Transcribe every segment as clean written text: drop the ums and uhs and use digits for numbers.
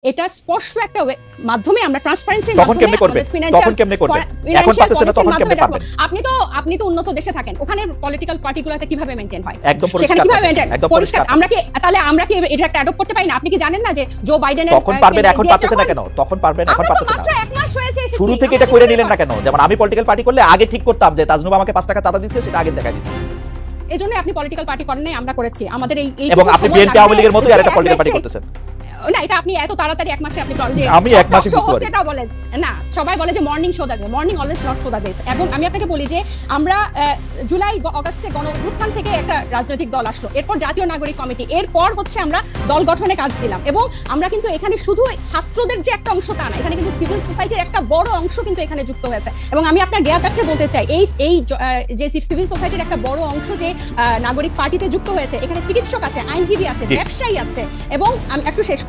এটা স্পষ্ট একটা মাধ্যমে আমরা ট্রান্সপারেন্সির তখন কেমনে করবে এখন পাচ্ছেন না তখন কেমনে পারবেন আপনি তো উন্নত দেশে থাকেন ওখানে পলিটিক্যাল পার্টিগুলোতে কিভাবে মেইনটেইন হয় একদম সেখানে কিভাবে মেইনটেইন পরিষ্কার আমরা কি এটা একটা অ্যাডপ্ট করতে পারি না আপনি কি জানেন না যে জো বাইডেনের তখন পারবেন এখন পাচ্ছেন না কেন তখন পারবেন এখন পাচ্ছেন না মাত্র এক মাস হয়েছে এসেছি শুরু থেকে এটা করে নিলেন না কেন যেমন আমি পলিটিক্যাল পার্টি করলে আগে ঠিক করতাম যে তাজনুবা আমাকে 5 টাকা চাঁদা দিচ্ছে সেটা আগে দেখা দিত এজন্য আপনি পলিটিক্যাল পার্টি করেন নাই আমরা করেছি আমাদের এই এবং আপনি বিএনপি আওয়ামী লীগের মতোই আরেকটা পলিটিক্যাল পার্টি করতেছেন না এটা আপনি এত তাড়াতাড়ি এক মাসে আপনি আমি এক মাসে বুঝতে পারি সেটা বলে না সবাই বলে যে মর্নিং শো দাদা মর্নিং অলওয়েজ নট শো দাদা এবং আমি আপনাকে বলি যে আমরা জুলাই আগস্টে গণঅভ্যুত্থান থেকে একটা রাজনৈতিক দল আসলো এরপর জাতীয় নাগরিক কমিটি এরপর হচ্ছে আমরা দল গঠনে কাজ দিলাম এবং আমরা কিন্তু এখানে শুধু ছাত্রদের যে একটা অংশ তা না এখানে কিন্তু সিভিল সোসাইটির একটা বড় অংশ কিন্তু এখানে যুক্ত হয়েছে এবং আমি আপনার জ্ঞাতার্থে বলতে চাই এই যে সিভিল সোসাইটির একটা বড় অংশ যে নাগরিক পার্টিতে যুক্ত হয়েছে এখানে চিকিৎসক আছে আইনজীবী আছে ব্যবসায়ী আছে এবং আমি একটু শেষ করি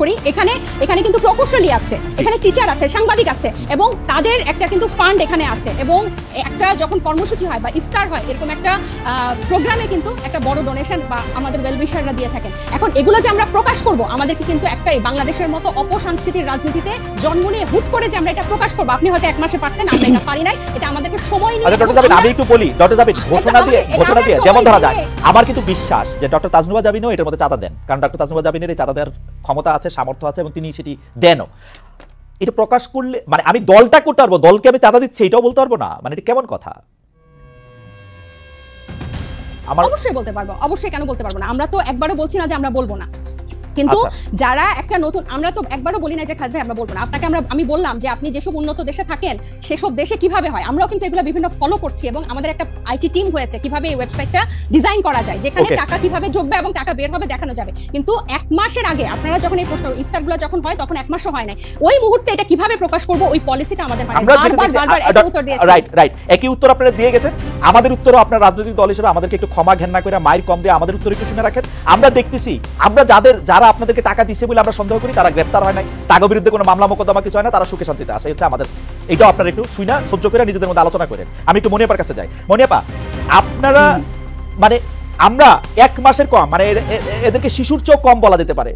এখানে কিন্তু প্রকৌশলী আছে এখানে টিচার আছে সাংবাদিক আছে এবং তাদের একটা কিন্তু ফান্ড এখানে আছে এবং একটা যখন কর্মসূচি হয় বা ইফতার হয় এরকম একটা প্রোগ্রামে কিন্তু একটা বড় ডোনেশন বা আমাদের ওয়েলউইশাররা দিয়ে থাকেন এখন এগুলো যে আমরা প্রকাশ করব আমাদেরকে কিন্তু একটাই বাংলাদেশের মতো অপসংস্কৃতির রাজনীতিতে জন্ম নিয়ে হুট করে যে আমরা এটা প্রকাশ করব আপনি হয়তো এক মাসে পারতেন আমরা এটা পারি নাই এটা আমাদেরকে সময় নিয়ে ডক্টর জাবিন আমি একটু বলি ডক্টর জাবিন ঘোষণা দিয়ে যেমন ধরা যায় আমার কিন্তু বিশ্বাস যে ডক্টর তাজনুবা জাবিনও এটার মধ্যে চাঁদা দেন কারণ ডক্টর তাজনুবা জাবিনের এই চাঁদা দেওয়ার ক্ষমতা আছে সামর্থ্য আছে এবং তিনি সেটি দেনও এটা প্রকাশ করলে মানে আমি দলটা করতে পারবো দলকে আমি চাঁদা দিচ্ছি এটাও বলতে পারবো না মানে এটা কেমন কথা অবশ্যই বলতে পারবো অবশ্যই কেন বলতে পারবো না আমরা তো একবারও বলছি না যে আমরা বলবো না কিন্তু যারা একটা নতুন আমরা তো একবারও বলি না যে খাস ভাই আমরা বলবো না আপনাকে আমি বললাম যে আপনি যেসব উন্নত দেশে থাকেন সেসব দেশে কিভাবে হয় আমরাও কিন্তু এগুলো বিভিন্ন ফলো করছি এবং আমাদের একটা আইটি টিম হয়েছে কিভাবে এই ওয়েবসাইটটা ডিজাইন করা যায় যেখানে টাকা কিভাবে ঢুকবে এবং টাকা বের হবে দেখানো যাবে কিন্তু এক মাসের আগে আপনারা যখন এই প্রশ্ন ইফতারগুলো যখন হয় তখন এক মাসও হয় না ওই মুহূর্তে এটা কিভাবে প্রকাশ করব ওই পলিসিটা আমাদের মানে বারবার একই উত্তর দিয়েছে রাইট একই উত্তর আপনারা দিয়ে গেছেন আমাদের উত্তরও আপনার রাজনৈতিক দল হিসেবে আমাদেরকে একটু ক্ষমা ঘেন্না করে মাইর কম দিয়ে আমাদের উত্তর একটু শুনে রাখেন আমরা দেখতেছি আমরা যারা আপনাদেরকে টাকা দিচ্ছে বলে আমরা সন্দেহ করি তারা গ্রেফতার হয় নাই তার বিরুদ্ধে কোনো মামলা মোকদ্দমা কিছু হয় না তারা সুখে শান্তিতে আসে হচ্ছে আমাদের এটাও আপনারা একটু শুনা সহ্য করে নিজেদের মধ্যে আলোচনা করেন আমি একটু মনিয়াপার কাছে যাই মনিয়াপা আপনারা মানে আমরা এক মাসের কম মানে এদেরকে শিশুর চেয়েও কম বলা যেতে পারে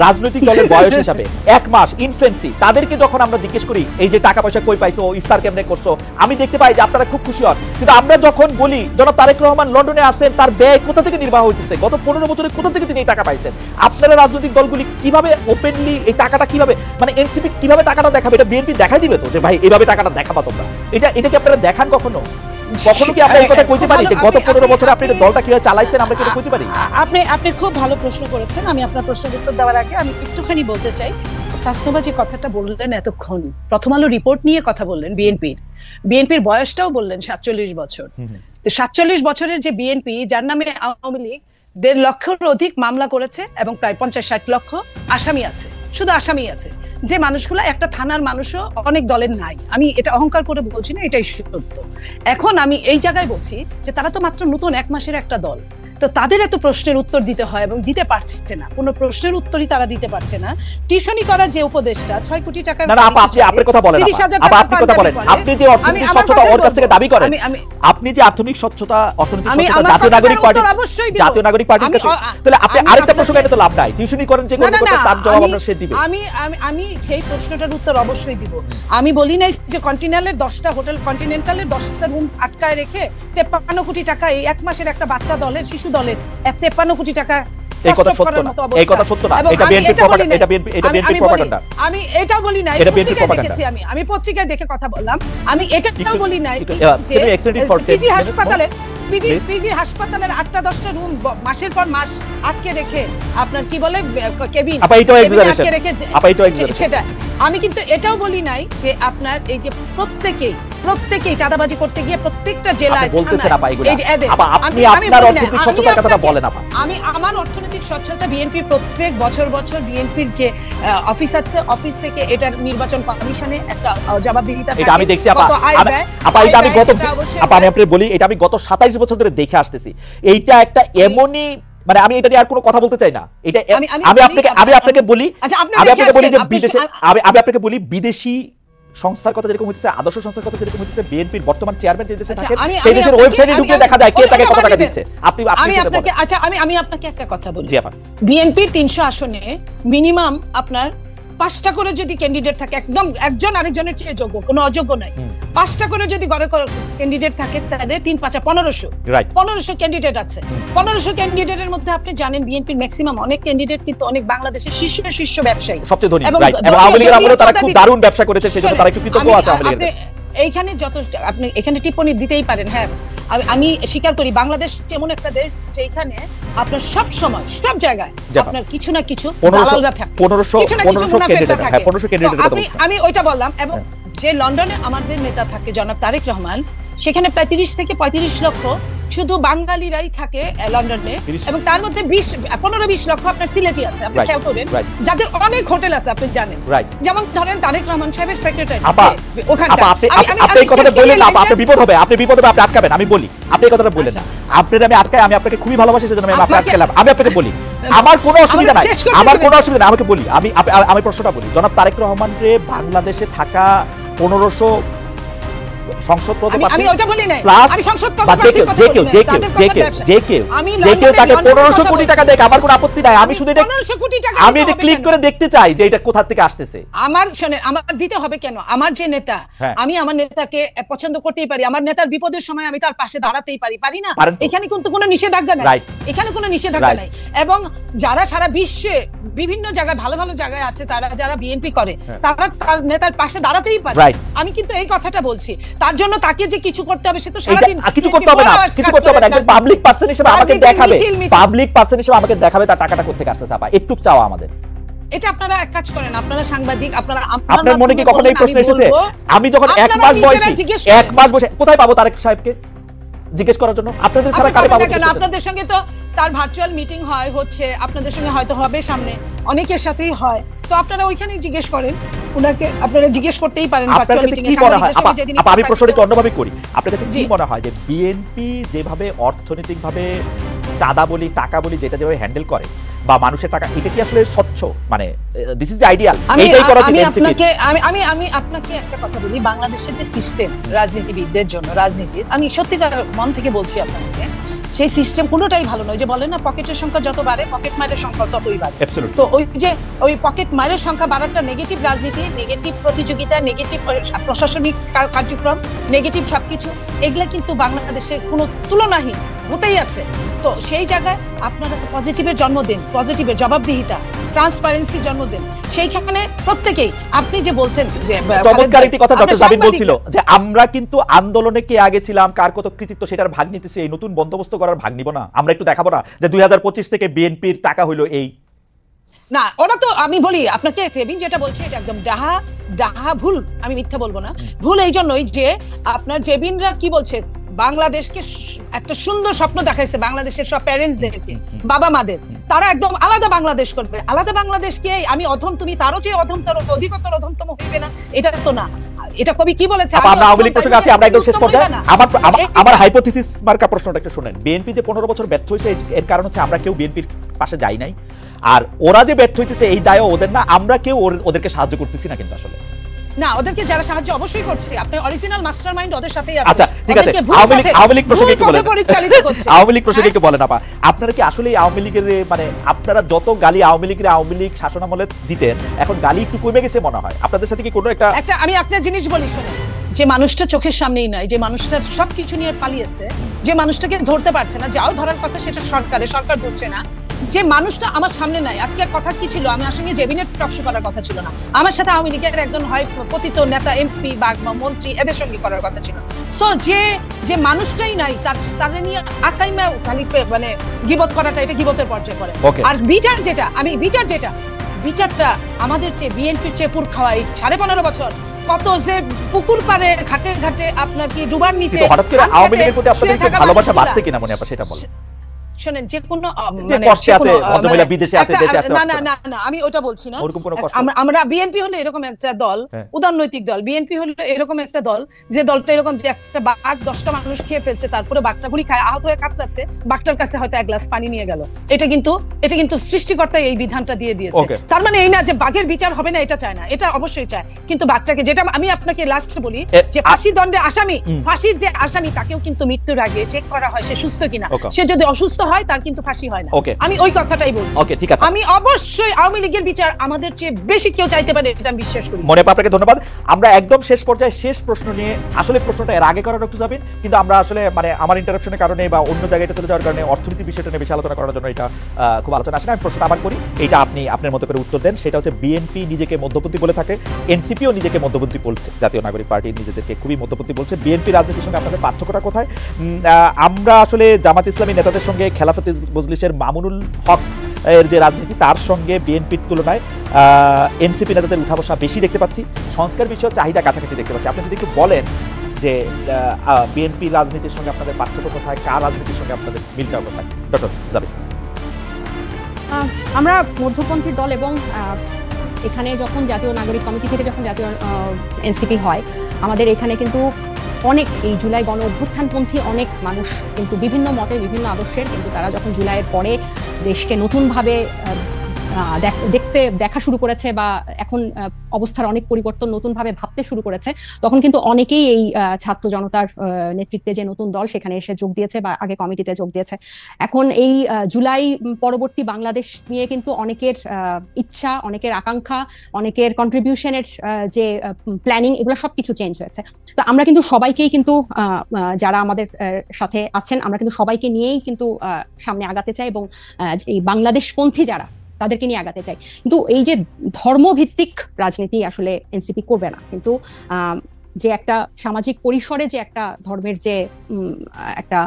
রাজনৈতিক দলের বয়স হিসাবে এক মাস ইনফেন্সি তাদেরকে যখন আমরা জিজ্ঞেস করি এই যে টাকা পয়সা কই পাইছো ইফতার কেমনে করছো আমি দেখতে পাই যে আপনারা খুব খুশি হন কিন্তু আমরা যখন বলি জনাব তারেক রহমান লন্ডনে আসেন তার ব্যয় কোথা থেকে নির্বাহ হইতেছে গত 15 বছরে কোথা থেকে তিনি এই টাকা পাইছেন আপনারা রাজনৈতিক দলগুলি কিভাবে ওপেনলি এই টাকাটা কিভাবে মানে এনসিপি কিভাবে টাকাটা দেখাবে এটা বিএনপি দেখাই দিবে তো যে ভাই এইভাবে টাকাটা দেখাবা তোমরা এটা কি আপনারা দেখান কখনো কি আমরা এই কথা কইতে পারি যে গত 15 বছরে আপনি এই দলটা কিভাবে চালাইছেন আমরা কি এটা কইতে পারি আপনি খুব ভালো প্রশ্ন করেছেন আমি আপনার প্রশ্নের উত্তর দেওয়ার আগে আমি একটুখানি বলতে চাই তাসনুবা যে কথাটা বললেন এতক্ষণ প্রথম আলো রিপোর্ট নিয়ে কথা বললেন বিএনপির বয়সটাও বললেন 47 বছর তো 47 বছরের যে বিএনপি যার নামে আওয়ামী লীগ 1.5 লক্ষের অধিক মামলা করেছে এবং প্রায় 50-60 লক্ষ আসামি আছে শুধু আসামি আছে যে মানুষগুলো একটা থানার মানুষও অনেক দলের নাই আমি এটা অহংকার করে বলছি না এটাই সত্য এখন আমি এই জায়গায় বলছি যে তারা তো মাত্র নতুন এক মাসের একটা দল তো তাদের এত প্রশ্নের উত্তর দিতে হয় এবং দিতে পারছে না কোনো প্রশ্নের উত্তরই তারা দিতে পারছে না টিউশনি করা যে উপদেশটা 6 কোটি টাকা না আপনি আপনার কথা বলেন আপনি কথা বলেন আপনি যে অর্থনৈতিক স্বচ্ছতা ওর কাছ থেকে দাবি করেন আপনি যে আর্থিক স্বচ্ছতা অর্থনৈতিক স্বচ্ছতা জাতীয় নাগরিক পার্টির কাছে তাহলে আপনি আরেকটা প্রশ্ন এটা তো লাভ নাই টিউশনি করেন যে কোনো কথা তার জবাব আমরা সে দিবে আমি সেই প্রশ্নটার উত্তর অবশ্যই দিব আমি বলি নাই যে কন্টিনেন্টালের 10টা হোটেল কন্টিনেন্টালের 10টা রুম আটকায় রেখে 53 কোটি টাকা এই এক মাসের একটা বাচ্চা দলের শিশু দলের 53 কোটি টাকা এই কথা সত্য না এটা বিএনপি প্রপাগান্ডা এটা বিএনপি প্রপাগান্ডা আমি এটা বলি নাই পত্রিকায় দেখেছি আমি পত্রিকায় দেখে কথা বললাম আমি এটাও বলি নাই যে পিজি হাসপাতালের 8টা 10টা রুম মাসের পর মাস আটকে রেখে আপনার কি বলে কেবিন সেটা আমি কিন্তু এটাও বলি নাই যে আপনার এই যে প্রত্যেকেই চাঁদাবাজি করতে গিয়ে প্রত্যেকটা জেলায় আমি আমার অর্থনৈতিক স্বচ্ছতা বিএনপি প্রত্যেক বছর বিএনপির যে অফিস আছে অফিস থেকে এটার নির্বাচন কমিশনে একটা জবাবদিহিতা থাকে এটা আমি দেখছি আমি আপনাকে বলি এটা আমি গত 27 বছর ধরে দেখে আসতেছি এইটা একটা এমনই মানে আমি এটা নিয়ে আর কোনো কথা বলতে চাই না এটা আমি আপনাকে বলি যে বিদেশে আমি আপনাকে বলি বিদেশি সংস্থার কথা যেরকম হচ্ছে আদর্শ সংস্থার কথা যেরকম হচ্ছে বিএনপির বর্তমান চেয়ারম্যান যে দেশে থাকেন সেই দেশের ওয়েবসাইটে ঢুকে দেখা যায় কে তাকে কত টাকা দিচ্ছে আমি আপনাকে একটা কথা বলি বিএনপির 300 আসনে মিনিমাম আপনার 5টা করে যদি ক্যান্ডিডেট থাকে, একদম একজন আরেকজনের চেয়ে যোগ্য, কোনো অযোগ্য নাই, 5টা করে যদি গড়ে ক্যান্ডিডেট থাকে, তাহলে 3 5 1500, 1500 ক্যান্ডিডেট আছে। 1500 ক্যান্ডিডেটের মধ্যে আপনি জানেন বিএনপির ম্যাক্সিমাম অনেক ক্যান্ডিডেট কিন্তু অনেক বাংলাদেশের শীর্ষ ব্যবসায়ী, সবচেয়ে ধনী, রাইট, এবং আওয়ামী লীগের আমলে তারা খুব দারুণ ব্যবসা করেছে, সেজন্য তারা একটু কৃতজ্ঞ আছে আওয়ামী লীগের। এইখানে যত আপনি এখানে টিপ্পণী দিতেই পারেন, হ্যাঁ আমি স্বীকার করি বাংলাদেশ এমন একটা দেশ যেখানে আপনার সব সময় সব জায়গায় আপনার কিছু না কিছু দালালরা থাকে, 1500 ক্যান্ডিডেট থাকে। আমি ওইটা বললাম। এবং যে লন্ডনে আমাদের নেতা থাকে জনাব তারেক রহমান, সেখানে প্রায় 30 থেকে 35 লক্ষ শুধু বাঙালিরাই থাকে লন্ডনে, এবং তার মধ্যে 15-20 লক্ষ আপনার সিলেটি আছে, আপনি খেয়াল করবেন, যাদের অনেক হোটেল আছে আপনি জানেন, যেমন ধরেন তারেক রহমান সাহেবের সেক্রেটারি ওখানটা। আপনি এই কথাটা বললেন না, আপনি বিপদ হবে, আপনি আটকাবেন। আমি বলি, আপনি এই কথাটা বললেন না, আপনাদের আমি আটকাই, আমি আপনাকে খুবই ভালোবাসি, সেজন্য আমি আপনাকে আটকালাম। আমি আপনাকে বলি, আমার কোনো অসুবিধা নাই, আমার কোনো অসুবিধা নাই, আমাকে বলি, আমি প্রশ্নটা বলি। জনাব তারেক রহমান রে বাংলাদেশে থাকা 1500 সংসদ পদপ্রার্থী, আমি ওটা বলি নাই, আমি সংসদ পদপ্রার্থীর কথা বলি না, যে কেউ তাকে 1500 কোটি টাকা দেয়, আমার কোনো আপত্তি নাই। আমি শুধু এটা 1500 কোটি টাকা আমি এটা ক্লিক করে দেখতে চাই যে এটা কোথা থেকে আসতেছে। আমার শুনেন, আমার দিতে হবে কেন? আমার যে নেতা, আমি আমার নেতাকে পছন্দ করতেই পারি, আমার নেতার বিপদের সময় আমি তার পাশে দাঁড়াতেই পারি না? এখানে কিন্তু কোনো নিষেধাজ্ঞা নাই, এখানে কোনো নিষেধাজ্ঞা নাই। এবং যারা সারা বিশ্বে বিভিন্ন জায়গায় ভালো ভালো জায়গায় আছে, তারা যারা বিএনপি করে, তারা তার নেতার পাশে দাঁড়াতেই পারে। আমি কিন্তু এই কথাটা বলছি। তার জন্য তাকে যে কিছু করতে হবে, সে তো সারাদিন কিছু করতে হবে না, কিছু করতে হবে না। একজন পাবলিক পারসন হিসেবে আমাকে দেখাবে, পাবলিক পারসন হিসেবে আমাকে দেখাবে তার টাকাটা কোথা থেকে আসছে। আপা একটু চাওয়া আমাদের, এটা আপনারা এক কাজ করেন, আপনারা সাংবাদিক, আপনার মনে কি কখনো এই প্রশ্ন এসেছে? আমি যখন 1 মাস বসে কোথায় পাবো তারেক সাহেবকে জিজ্ঞেস করার জন্য? আপনাদের ছাড়া কারে পাবো? কেন আপনাদের সঙ্গে তো তার ভার্চুয়াল মিটিং হয়, হচ্ছে আপনাদের সঙ্গে হয়তো হবে, সামনে অনেকের সাথেই হয়, তো আপনারা ওইখানেই জিজ্ঞেস করেন উনাকে, আপনারা জিজ্ঞেস করতেই পারেন ভার্চুয়াল মিটিং এ। আমি প্রশ্নটা একটু অন্যভাবে করি, আপনার কাছে কি মনে হয় যে বিএনপি যেভাবে অর্থনৈতিকভাবে চাঁদা বলি, টাকা বলি, যেটা যেভাবে হ্যান্ডেল করে বা মানুষের টাকা, এটা কি আসলে স্বচ্ছ? মানে দিস ইজ দ্য আইডিয়াল, এইটাই করা উচিত। আমি আপনাকে একটা কথা বলি, বাংলাদেশের যে সিস্টেম রাজনীতিবিদদের জন্য, রাজনীতির, আমি সত্যিকার মন থেকে বলছি আপনাকে, সেই সিস্টেম কোনোটাই ভালো নয়। যে বলেন না, পকেটের সংখ্যা যত বাড়ে পকেট মারের সংখ্যা ততই বাড়ে। তো ওই পকেট মারের সংখ্যা বাড়াটা নেগেটিভ রাজনীতি, নেগেটিভ প্রতিযোগিতা, নেগেটিভ প্রশাসনিক কার্যক্রম, নেগেটিভ সবকিছু, এগুলা কিন্তু বাংলাদেশের কোনো তুলনাহীন হতেই আছে। তো সেই জায়গায় আপনারা তো পজিটিভের জন্ম দিন, পজিটিভের জবাবদিহিতা, ট্রান্সপারেন্সির জন্ম দিন। সেইখানে প্রত্যেকেই, আপনি যে বলছেন যে চমৎকার একটি কথা ডক্টর জাবিন বলছিল যে আমরা কিন্তু আন্দোলনে কে আগে ছিলাম, কার কত কৃতিত্ব, সেটার ভাগ নিতেছি, এই নতুন বন্দোবস্ত করার ভাগ নিব না? আমরা একটু দেখাবো না যে 2025 থেকে বিএনপির টাকা হইলো এই না? ওরা তো, আমি বলি আপনাকে, জেবিন যেটা বলছে এটা একদম ডাহা ভুল, আমি মিথ্যা বলবো না। ভুল এই জন্যই যে আপনার জেবিনরা কি বলছে, বাংলাদেশকে একটা সুন্দর স্বপ্ন দেখাইছে, বাংলাদেশের সব প্যারেন্টসদেরকে, বাবা মাদের, তারা একদম আলাদা বাংলাদেশ করবে। আলাদা বাংলাদেশকে আমি অধম, তুমি তারও চেয়ে অধমতর, অধিকতর অধমতম হইবে না, এটা তো না। এটা কবি কি বলেছে? আমরা আওয়ামী লীগ প্রসঙ্গে আছি, আমরা একদম শেষ পর্যায়ে। আমার হাইপোথিসিস মার্কা প্রশ্নটা একটু শুনেন। বিএনপি যে 15 বছর ব্যর্থ হয়েছে, এর কারণ হচ্ছে আমরা কেউ বিএনপির পাশে যাই নাই, আর ওরা যে ব্যর্থ হইতেছে এই দায়ও ওদের না, আমরা কেউ ওদেরকে সাহায্য করতেছি না। কিন্তু আসলে না, ওদেরকে যারা সাহায্য অবশ্যই করছে, আপনার অরিজিনাল মাস্টারমাইন্ড ওদের সাথেই আছে। আচ্ছা ঠিক আছে, আওয়ামী লীগ প্রসঙ্গে একটু বলেন, আওয়ামী লীগ প্রসঙ্গে একটু বলেন আপা, আপনারা কি আসলে আওয়ামী লীগের, মানে আপনারা যত গালি আওয়ামী লীগ শাসনামলে দিতেন, এখন গালি একটু কমে গেছে মনে হয় আপনাদের সাথে? কি কোনো একটা আমি একটা জিনিস বলি শুনুন, যে মানুষটা চোখের সামনেই নাই, যে মানুষটা সবকিছু নিয়ে পালিয়েছে, যে মানুষটাকে ধরতে পারছে না, যাও ধরার কথা সেটা সরকার ধরছে না, যে মানুষটা আমার সামনে নাই। আজকে কথা কি ছিল, আমি আসলে জেবিনের টকশো করার কথা ছিল না, আমার সাথে আওয়ামী লীগের একজন হয় পতিত নেতা, এমপি বা মন্ত্রী, এদের সঙ্গে করার কথা ছিল। সো যে মানুষটাই নাই, তার নিয়ে আকাইমা খালি মানে গিবত করাটা, এটা গিবতের পর্যায়ে পড়ে। আর বিচারটা আমাদের চেয়ে, বিএনপির চেয়ে পুর খাওয়াই 15.5 বছর, কত যে পুকুর পাড়ে ঘাটে ঘাটে আপনার কি ডুবার নিচে, হঠাৎ করে আওয়ামী লীগের প্রতি আপনাদের ভালোবাসা বাড়ছে কিনা মনে আপা সেটা বলেন। শুনেন, যে কোনো বিদেশে আছে, দেশে আছে, না আমি ওটা বলছি না। আমরা বিএনপি হলো এরকম একটা দল, উদারনৈতিক দল। বিএনপি হলো এরকম একটা দল, যে দলটা এরকম, যে একটা বাঘ 10টা মানুষ খেয়ে ফেলছে, তারপরে বাঘটা গুলি খায়, আহত হয়ে কাতরাচ্ছে, বাঘটার কাছে হয়তো 1 গ্লাস পানি নিয়ে গেল। এটা কিন্তু সৃষ্টিকর্তা এই বিধানটা দিয়ে দিয়েছে। তার মানে এই না যে বাঘের বিচার হবে না, এটা চায় না, এটা অবশ্যই চায়, কিন্তু বাঘটাকে, যেটা আমি আপনাকে লাস্ট বলি, যে ফাঁসির দণ্ডে আসামি, ফাঁসির যে আসামি, তাকেও কিন্তু মৃত্যুর আগে চেক করা হয় সে সুস্থ কিনা। সে যদি অসুস্থ হয় তার কিন্তু ফাঁসি হয় না। Okay. আমি ওই কথাটাই বলছি। ওকে, ঠিক আছে। আমি অবশ্যই আওয়ামী লীগের বিচার আমাদের চেয়ে বেশি কেউ চাইতে পারে, এটা আমি বিশ্বাস করি। মনে আপনাকে ধন্যবাদ। আমরা একদম শেষ পর্যায়ে শেষ প্রশ্ন নিয়ে, আসলে প্রশ্নটা এর আগে করা ডক্টর জাবির, কিন্তু আমরা আসলে মানে আমার ইন্টারাপশনের কারণে বা অন্য জায়গায় চলে যাওয়ার কারণে অর্থনীতি বিষয়টা নিয়ে বেশি আলোচনা করার জন্য এটা খুব আলোচনা আসে না। আমি প্রশ্নটা আবার করি, এইটা আপনি আপনার মতো করে উত্তর দেন। সেটা হচ্ছে বিএনপি নিজেকে মধ্যপন্থী বলে থাকে, এনসিপিও নিজেকে মধ্যপন্থী বলছে, জাতীয় নাগরিক পার্টি নিজেদেরকে খুবই মধ্যপন্থী বলছে। বিএনপি রাজনীতির সঙ্গে আপনাদের পার্থক্যটা কোথায়? আমরা আসলে জামাত ইসলামী নেতাদের সঙ্গে খেলাফত মজলিসের মামুনুল হক এর যে রাজনীতি, তার সঙ্গে বিএনপির তুলনায় এনসিপি নেতাদের উঠা বসা বেশি দেখতে পাচ্ছি, সংস্কার বিষয়ে চাহিদা কাছাকাছি দেখতে পাচ্ছি। আপনি যদি একটু বলেন যে বিএনপির রাজনীতির সঙ্গে আপনাদের পার্থক্য কোথায়, কার রাজনীতির সঙ্গে আপনাদের মিলটা কোথায়, ডক্টর জাবির? আমরা মধ্যপন্থী দল এবং এখানে যখন জাতীয় নাগরিক কমিটি থেকে যখন জাতীয় এনসিপি হয়, আমাদের এখানে কিন্তু অনেক এই জুলাই গণ অভ্যুত্থানপন্থী অনেক মানুষ কিন্তু বিভিন্ন মতের বিভিন্ন আদর্শের, কিন্তু তারা যখন জুলাইয়ের পরে দেশকে নতুনভাবে দেখা শুরু করেছে বা এখন অবস্থার অনেক পরিবর্তন নতুনভাবে ভাবতে শুরু করেছে, তখন কিন্তু অনেকেই এই ছাত্র জনতার নেতৃত্বে যে নতুন দল সেখানে এসে যোগ দিয়েছে বা আগে কমিটিতে যোগ দিয়েছে। এখন এই জুলাই পরবর্তী বাংলাদেশ নিয়ে কিন্তু অনেকের ইচ্ছা, অনেকের আকাঙ্ক্ষা, অনেকের কন্ট্রিবিউশনের যে প্ল্যানিং, এগুলো সবকিছু চেঞ্জ হয়েছে। তো আমরা কিন্তু সবাইকেই কিন্তু যারা আমাদের সাথে আছেন, আমরা কিন্তু সবাইকে নিয়েই কিন্তু সামনে আগাতে চাই এবং এই বাংলাদেশপন্থী যারা তাদেরকে নিয়ে আগাতে চাই। কিন্তু এই যে ধর্মভিত্তিক রাজনীতি আসলে এনসিপি করবে না, কিন্তু যে একটা সামাজিক পরিসরে যে একটা ধর্মের যে একটা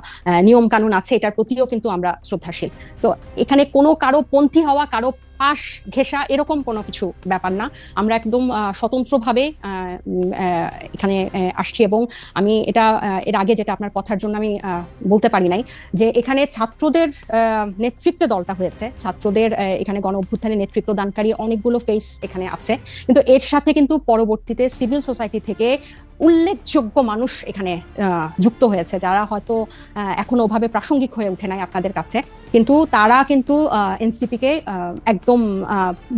নিয়ম কানুন আছে, এটার প্রতিও কিন্তু আমরা শ্রদ্ধাশীল। তো এখানে কোনো কারো পন্থী হওয়া, কারো পাশ ঘেঁষা এরকম কোনো কিছু ব্যাপার না। আমরা একদম স্বতন্ত্রভাবে এখানে আসছি এবং আমি এটা এর আগে যেটা আপনার কথার জন্য আমি বলতে পারি নাই, যে এখানে ছাত্রদের নেতৃত্বে দলটা হয়েছে, ছাত্রদের এখানে গণ অভ্যুত্থানে নেতৃত্ব দানকারী অনেকগুলো ফেস এখানে আছে, কিন্তু এর সাথে কিন্তু পরবর্তীতে সিভিল সোসাইটি থেকে উল্লেখযোগ্য মানুষ এখানে যুক্ত হয়েছে, যারা হয়তো এখনো ওভাবে প্রাসঙ্গিক হয়ে ওঠে নাই আপনাদের কাছে, কিন্তু তারা কিন্তু এনসিপি কে একদম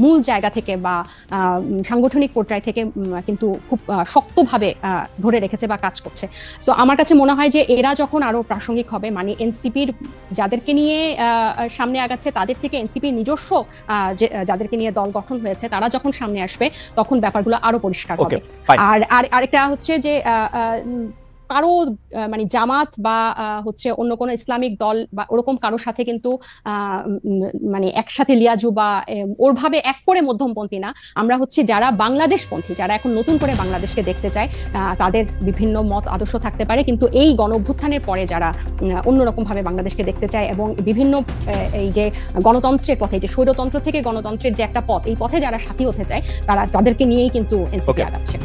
মূল জায়গা থেকে বা সাংগঠনিক পর্যায় থেকে কিন্তু খুব শক্তভাবে ধরে রেখেছে বা কাজ করছে। সো আমার কাছে মনে হয় যে এরা যখন আরো প্রাসঙ্গিক হবে, মানে এনসিপির যাদেরকে নিয়ে সামনে আগাচ্ছে তাদের থেকে এনসিপির নিজস্ব যাদেরকে নিয়ে দল গঠন হয়েছে তারা যখন সামনে আসবে, তখন ব্যাপারগুলো আরো পরিষ্কার হবে। আর আরেকটা হচ্ছে যে কারো মানে জামাত বা হচ্ছে অন্য কোনো ইসলামিক দল বা ওরকম কারোর সাথে কিন্তু মানে একসাথে লিয়াজু বা ওরভাবে এক করে মধ্যমপন্থী না। আমরা হচ্ছে যারা বাংলাদেশপন্থী, যারা এখন নতুন করে বাংলাদেশকে দেখতে চায়, তাদের বিভিন্ন মত আদর্শ থাকতে পারে, কিন্তু এই গণ অভ্যুত্থানের পরে যারা অন্যরকম ভাবে বাংলাদেশকে দেখতে চায় এবং বিভিন্ন এই যে গণতন্ত্রের পথে, যে স্বৈরতন্ত্র থেকে গণতন্ত্রের যে একটা পথ, এই পথে যারা সাথী হতে চায় তাদেরকে নিয়েই কিন্তু এনসিপি আগাচ্ছে।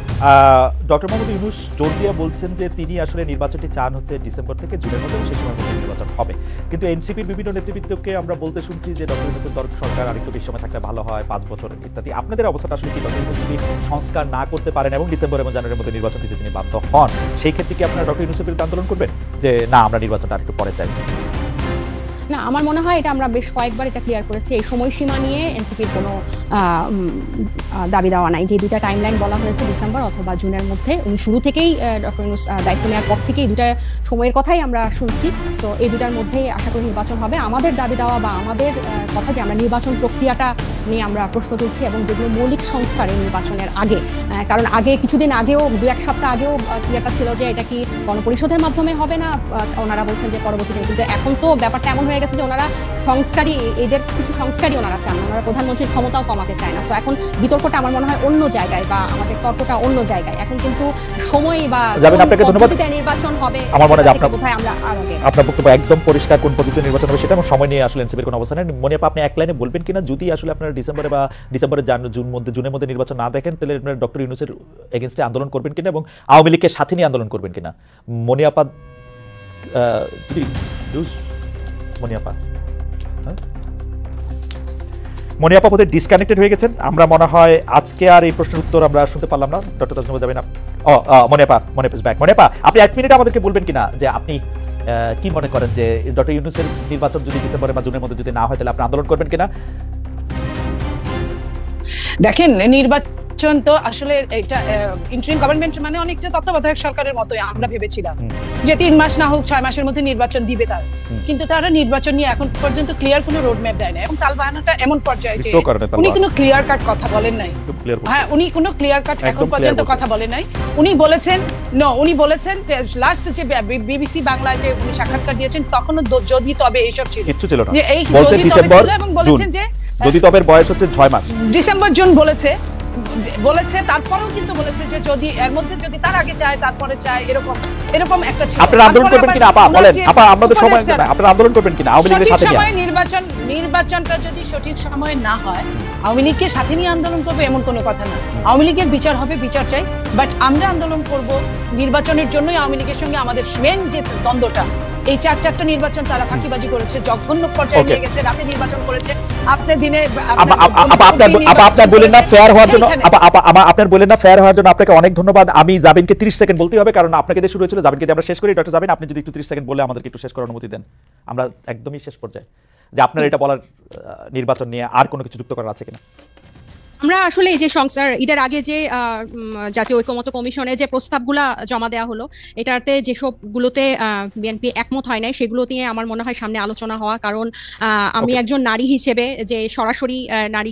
ডক্টর মোহাম্মদ ইউনূস জোর দিয়ে বলছেন যে তিনি আসলে নির্বাচনটি চান হচ্ছে ডিসেম্বর থেকে জুনের মধ্যে, সেই সময়ের মধ্যে নির্বাচন হবে, কিন্তু এনসিপির বিভিন্ন নেতৃবৃন্দকে আমরা বলতে শুনছি যে ডক্টর ইউনূসের সরকার আরেকটু বেশি সময় থাকলে ভালো হয়, 5 বছর ইত্যাদি। আপনাদের অবস্থাটা আসলে কি? ডক্টর ইউনূস যদি সংস্কার না করতে পারেন এবং ডিসেম্বর এবং জানুয়ারির মধ্যে নির্বাচন দিতে তিনি বাধ্য হন, সেই ক্ষেত্রে কি আপনারা ডক্টর ইউনূসের বিরুদ্ধে আন্দোলন করবেন যে না আমরা নির্বাচনটা আরেকটু পরে চাই? না, আমার মনে হয় এটা আমরা বেশ কয়েকবার এটা ক্লিয়ার করেছি, এই সময়সীমা নিয়ে এনসিপির কোনো দাবি দেওয়া নাই। যে দুটা টাইমলাইন বলা হয়েছে ডিসেম্বর অথবা জুনের মধ্যে, উনি শুরু থেকেই ডক্টর ইউনূস দায়িত্ব নেওয়ার পর থেকেই দুটা সময়ের কথাই আমরা শুনছি। তো এই দুটার মধ্যেই আশা করি নির্বাচন হবে। আমাদের দাবি দেওয়া বা আমাদের কথা যে আমরা নির্বাচন প্রক্রিয়াটা নিয়ে আমরা প্রশ্ন তুলছি এবং যেগুলো মৌলিক সংস্কার এই নির্বাচনের আগে, কারণ আগে কিছুদিন আগেও 2-1 সপ্তাহ আগেও ক্লিয়ারটা ছিল যে এটা কি গণপরিষদের মাধ্যমে হবে না, ওনারা বলছেন যে পরবর্তীতে, কিন্তু এখন তো ব্যাপারটা এমন হয়ে গেছে যে ওনারা সংস্কারই, এদের কিছু সংস্কারই ওনারা চান, ওনারা প্রধানমন্ত্রীর ক্ষমতাও কমাতে চায় না। সো এখন বিতর্কটা আমার মনে হয় অন্য জায়গায় বা আমাদের তর্কটা অন্য জায়গায়। এখন কিন্তু সময় বা পদ্ধতিতে নির্বাচন হবে, আমার মনে হয় আপনার বক্তব্য একদম পরিষ্কার, কোন পদ্ধতিতে নির্বাচন হবে সেটা সময় নিয়ে আসলে এনসিপির কোনো অবস্থা নেই। মনে আপনি এক লাইনে বলবেন কিনা, যদি আসলে আপনারা ডিসেম্বরে বা ডিসেম্বরের জুনের মধ্যে নির্বাচন না দেখেন, তাহলে আপনারা ডক্টর ইউনূসের এগেইনস্টে আন্দোলন করবেন কিনা এবং আওয়ামী লীগের সাথে নিয়ে আন্দোলন করবেন কিনা? মনিয়াপা মনিয়াপা বোধহয় ডিসকানেক্টেড হয়ে গেছেন। আমরা মনে হয় আজকে আর এই প্রশ্নের উত্তর আমরা শুনতে পারলাম না। ডক্টর তাসনিমা যাবেন না। মনিয়াপা ব্যাক। মনিয়াপা, আপনি 1 মিনিট আমাদেরকে বলবেন কিনা যে আপনি কি মনে করেন যে ডক্টর ইউনূসের নির্বাচন যদি ডিসেম্বরে বা জুনের মধ্যে যদি না হয়, তাহলে আপনি আন্দোলন করবেন কিনা? দেখেন, নির্বাচন তো আসলে এটা ইন্টারিম গভর্নমেন্ট মানে অনেকটা তত্ত্বাবধায়ক সরকারের মতোই আমরা ভেবেছিলাম যে 3 মাস না হোক 6 মাসের মধ্যে নির্বাচন দিবে তারা, কিন্তু তারা নির্বাচন নিয়ে এখন পর্যন্ত ক্লিয়ার কোনো রোড ম্যাপ দেয় না, এবং তালবাহানাটা এমন পর্যায়ে যে উনি কোনো ক্লিয়ার কাট কথা বলেন নাই। হ্যাঁ, উনি কোনো ক্লিয়ার কাট এখন পর্যন্ত কথা বলেন নাই। উনি বলেছেন যে লাস্ট যে বিবিসি বাংলায় যে উনি সাক্ষাৎকার দিয়েছেন তখনও যদি তবে এইসব ছিল যে এই ডিসেম্বর, এবং বলেছেন যে যদি তবের বয়স হচ্ছে 6 মাস, ডিসেম্বর জুন বলেছে, তারপরেও কিন্তু বলেছে যে যদি এর মধ্যে যদি তার আগে চায় তারপরে চায়, এরকম একটা ছিল। আপনারা আন্দোলন করবেন কিনা আপা বলেন, আপা আমাদের সময় আছে না, আপনারা আন্দোলন করবেন কিনা আওয়ামী লীগের সাথে নিয়ে? নির্বাচনটা যদি সঠিক সময়ে না হয় আওয়ামী লীগকে সাথে নিয়ে আন্দোলন করবে এমন কোনো কথা না। আওয়ামী লীগের বিচার হবে, বিচার চাই, বাট আমরা আন্দোলন করব নির্বাচনের জন্যই। আওয়ামী লীগের সঙ্গে আমাদের মেন যে দ্বন্দ্বটা, এই চারটা নির্বাচন তারা ফাঁকিবাজি করেছে, জঘন্য পর্যায়ে নিয়ে গেছে, রাতে নির্বাচন করেছে। আপনি দিনে আপনার বলেন না ফেয়ার হওয়ার জন্য, আপনার বলেন না ফেয়ার হওয়ার জন্য আপনাকে অনেক ধন্যবাদ। আমি জাবিনকে 30 সেকেন্ড বলতেই হবে, কারণ আপনাকে দিয়ে শুরু হয়েছিল, জাবিনকে দিয়ে আমরা শেষ করি। ডক্টর জাবিন, আপনি যদি একটু 30 সেকেন্ড বলে আমাদেরকে একটু শেষ করার অনুমতি দেন, আমরা একদমই শেষ পর্যায়ে, যে আপনার এটা বলার নির্বাচন নিয়ে আর কোনো কিছু যুক্ত করার আছে কিনা? আমরা আসলে এই যে সংস্কার ঈদের আগে যে জাতীয় ঐকমত্য কমিশনে যে প্রস্তাবগুলা জমা দেওয়া হলো, এটাতে যেসবগুলোতে বিএনপি একমত হয় নাই সেগুলো নিয়ে আমার মনে হয় সামনে আলোচনা হওয়া, কারণ আমি একজন নারী হিসেবে যে সরাসরি নারী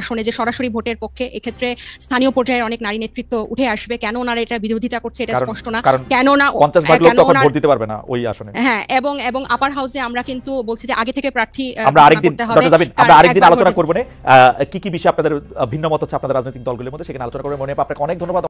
আসনে যে সরাসরি ভোটের পক্ষে, এক্ষেত্রে স্থানীয় পর্যায়ে অনেক নারী নেতৃত্ব উঠে আসবে। কেন ওনারা এটা বিরোধিতা করছে এটা স্পষ্ট না, কেন না 50 লোক তখন ভোট দিতে পারবে না ওই আসনে। হ্যাঁ, এবং আপার হাউসে আমরা কিন্তু বলছি যে আগে থেকে প্রার্থী আমরা আরেকদিন ডক্টর জাবিন আমরা আরেকদিন আলোচনা করব না কি কি বিষয় আপনাদের ভিন্ন মত হচ্ছে আপনাদের রাজনৈতিক দলগুলোর মধ্যে, সেখানে আলোচনা করবো। মনে আপনাকে অনেক ধন্যবাদ।